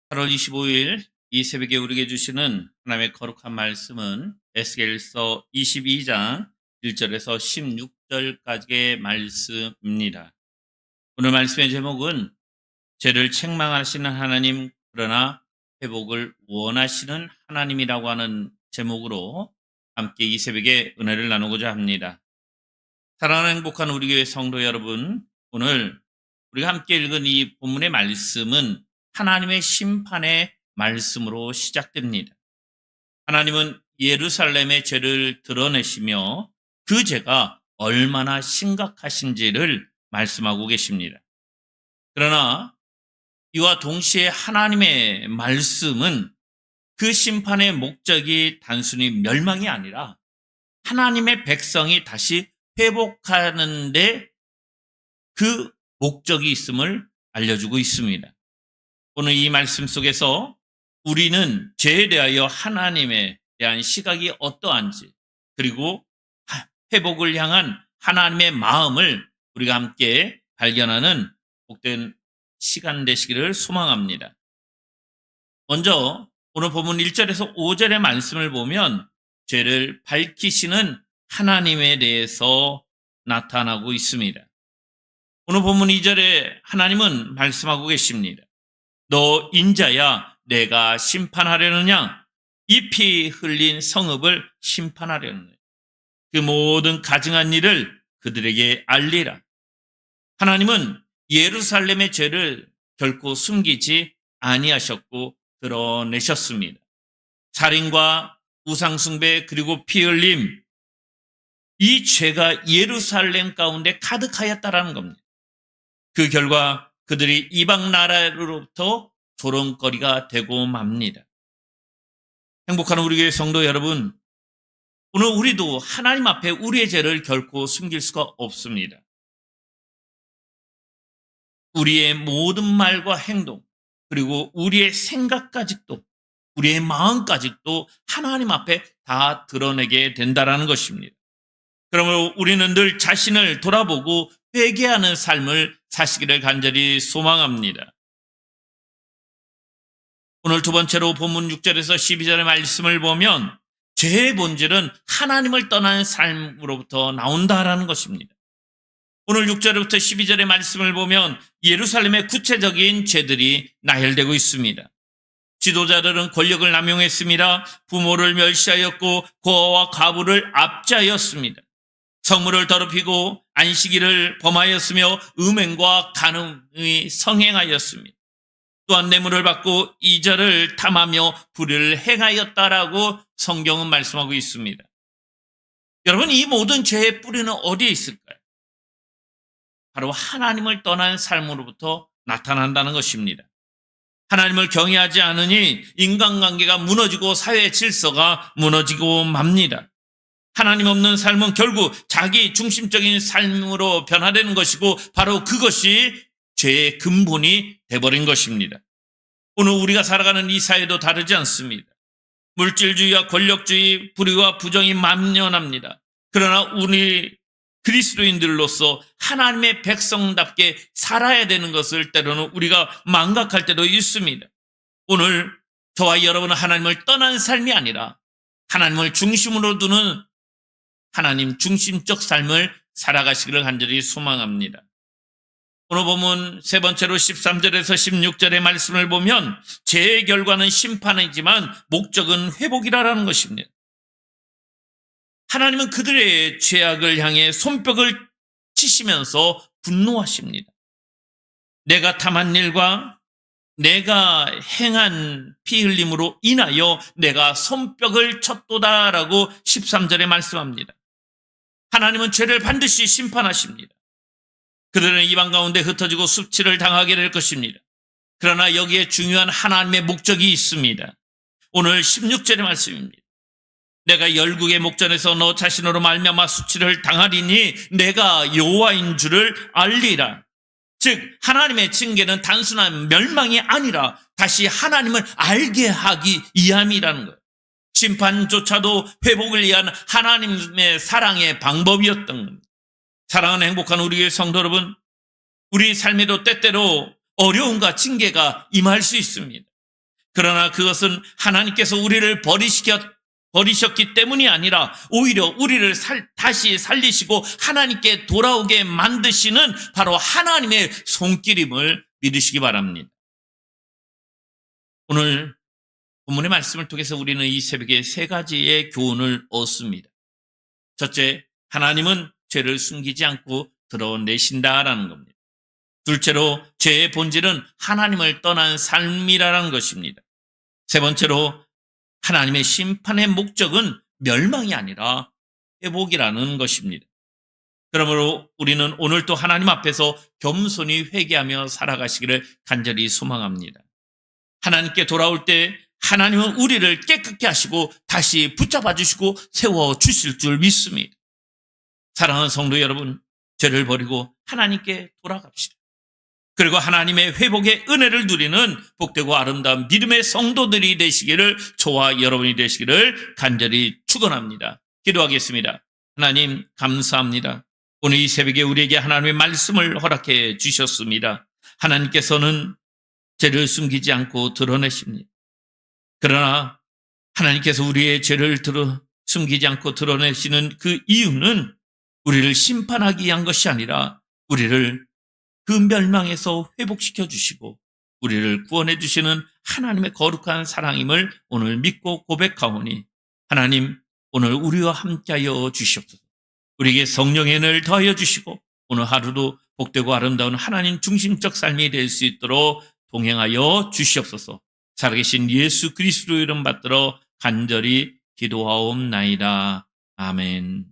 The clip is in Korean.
8월 25일 이 새벽에 우리에게 주시는 하나님의 거룩한 말씀은 에스겔서 22장 1절에서 16절까지의 말씀입니다. 오늘 말씀의 제목은 죄를 책망하시는 하나님 그러나 회복을 원하시는 하나님이라고 하는 제목으로 함께 이 새벽에 은혜를 나누고자 합니다. 사랑하는 행복한 우리 교회 성도 여러분, 오늘 우리가 함께 읽은 이 본문의 말씀은 하나님의 심판의 말씀으로 시작됩니다. 하나님은 예루살렘의 죄를 드러내시며 그 죄가 얼마나 심각하신지를 말씀하고 계십니다. 그러나 이와 동시에 하나님의 말씀은 그 심판의 목적이 단순히 멸망이 아니라 하나님의 백성이 다시 회복하는데 그 목적이 있음을 알려주고 있습니다. 오늘 이 말씀 속에서 우리는 죄에 대하여 하나님에 대한 시각이 어떠한지, 그리고 회복을 향한 하나님의 마음을 우리가 함께 발견하는 복된 시간 되시기를 소망합니다. 먼저 오늘 본문 1절에서 5절의 말씀을 보면 죄를 밝히시는 하나님에 대해서 나타나고 있습니다. 오늘 본문 2절에 하나님은 말씀하고 계십니다. 너 인자야 내가 심판하려느냐? 이 피 흘린 성읍을 심판하려느냐? 그 모든 가증한 일을 그들에게 알리라. 하나님은 예루살렘의 죄를 결코 숨기지 아니하셨고 드러내셨습니다. 살인과 우상숭배 그리고 피 흘림, 이 죄가 예루살렘 가운데 가득하였다라는 겁니다. 그 결과 그들이 이방 나라로부터 조롱거리가 되고 맙니다. 행복한 우리 교회 성도 여러분, 오늘 우리도 하나님 앞에 우리의 죄를 결코 숨길 수가 없습니다. 우리의 모든 말과 행동, 그리고 우리의 생각까지도, 우리의 마음까지도 하나님 앞에 다 드러내게 된다는 것입니다. 그러므로 우리는 늘 자신을 돌아보고 회개하는 삶을 사시기를 간절히 소망합니다. 오늘 두 번째로 본문 6절에서 12절의 말씀을 보면 죄의 본질은 하나님을 떠나는 삶으로부터 나온다라는 것입니다. 오늘 6절부터 12절의 말씀을 보면 예루살렘의 구체적인 죄들이 나열되고 있습니다. 지도자들은 권력을 남용했습니다. 부모를 멸시하였고 고아와 과부를 압제하였습니다. 성물을 더럽히고 안식일을 범하였으며 음행과 간음의 성행하였습니다. 또한 뇌물을 받고 이절을 탐하며 불의를 행하였다라고 성경은 말씀하고 있습니다. 여러분, 이 모든 죄의 뿌리는 어디에 있을까요? 바로 하나님을 떠난 삶으로부터 나타난다는 것입니다. 하나님을 경외하지 않으니 인간관계가 무너지고 사회 질서가 무너지고 맙니다. 하나님 없는 삶은 결국 자기 중심적인 삶으로 변화되는 것이고 바로 그것이 죄의 근본이 되어버린 것입니다. 오늘 우리가 살아가는 이 사회도 다르지 않습니다. 물질주의와 권력주의, 불의와 부정이 만연합니다. 그러나 우리 그리스도인들로서 하나님의 백성답게 살아야 되는 것을 때로는 우리가 망각할 때도 있습니다. 오늘 저와 여러분은 하나님을 떠난 삶이 아니라 하나님을 중심으로 두는 하나님 중심적 삶을 살아가시기를 간절히 소망합니다. 오늘 보면 세 번째로 13절에서 16절의 말씀을 보면 죄의 결과는 심판이지만 목적은 회복이라는 것입니다. 하나님은 그들의 죄악을 향해 손뼉을 치시면서 분노하십니다. 내가 탐한 일과 내가 행한 피 흘림으로 인하여 내가 손뼉을 쳤도다라고 13절에 말씀합니다. 하나님은 죄를 반드시 심판하십니다. 그들은 이방 가운데 흩어지고 수치를 당하게 될 것입니다. 그러나 여기에 중요한 하나님의 목적이 있습니다. 오늘 16절의 말씀입니다. 내가 열국의 목전에서 너 자신으로 말미암아 수치를 당하리니 내가 여호와인 줄을 알리라. 즉 하나님의 징계는 단순한 멸망이 아니라 다시 하나님을 알게 하기 위함이라는 거예요. 심판조차도 회복을 위한 하나님의 사랑의 방법이었던 겁니다. 사랑하는 행복한 우리의 성도 여러분, 우리 삶에도 때때로 어려움과 징계가 임할 수 있습니다. 그러나 그것은 하나님께서 우리를 버리셨기 때문이 아니라 오히려 우리를 다시 살리시고 하나님께 돌아오게 만드시는 바로 하나님의 손길임을 믿으시기 바랍니다. 오늘 본문의 말씀을 통해서 우리는 이 새벽에 세 가지의 교훈을 얻습니다. 첫째, 하나님은 죄를 숨기지 않고 드러내신다라는 겁니다. 둘째로, 죄의 본질은 하나님을 떠난 삶이라는 것입니다. 세 번째로, 하나님의 심판의 목적은 멸망이 아니라 회복이라는 것입니다. 그러므로 우리는 오늘도 하나님 앞에서 겸손히 회개하며 살아가시기를 간절히 소망합니다. 하나님께 돌아올 때 하나님은 우리를 깨끗게 하시고 다시 붙잡아 주시고 세워 주실 줄 믿습니다. 사랑하는 성도 여러분, 죄를 버리고 하나님께 돌아갑시다. 그리고 하나님의 회복의 은혜를 누리는 복되고 아름다운 믿음의 성도들이 되시기를, 저와 여러분이 되시기를 간절히 축원합니다. 기도하겠습니다. 하나님 감사합니다. 오늘 이 새벽에 우리에게 하나님의 말씀을 허락해 주셨습니다. 하나님께서는 죄를 숨기지 않고 드러내십니다. 그러나 하나님께서 우리의 죄를 숨기지 않고 드러내시는 그 이유는 우리를 심판하기 위한 것이 아니라 우리를 그 멸망에서 회복시켜 주시고 우리를 구원해 주시는 하나님의 거룩한 사랑임을 오늘 믿고 고백하오니, 하나님 오늘 우리와 함께하여 주시옵소서. 우리에게 성령의 은혜를 더하여 주시고 오늘 하루도 복되고 아름다운 하나님 중심적 삶이 될 수 있도록 동행하여 주시옵소서. 살아계신 예수 그리스도 이름 받들어 간절히 기도하옵나이다. 아멘.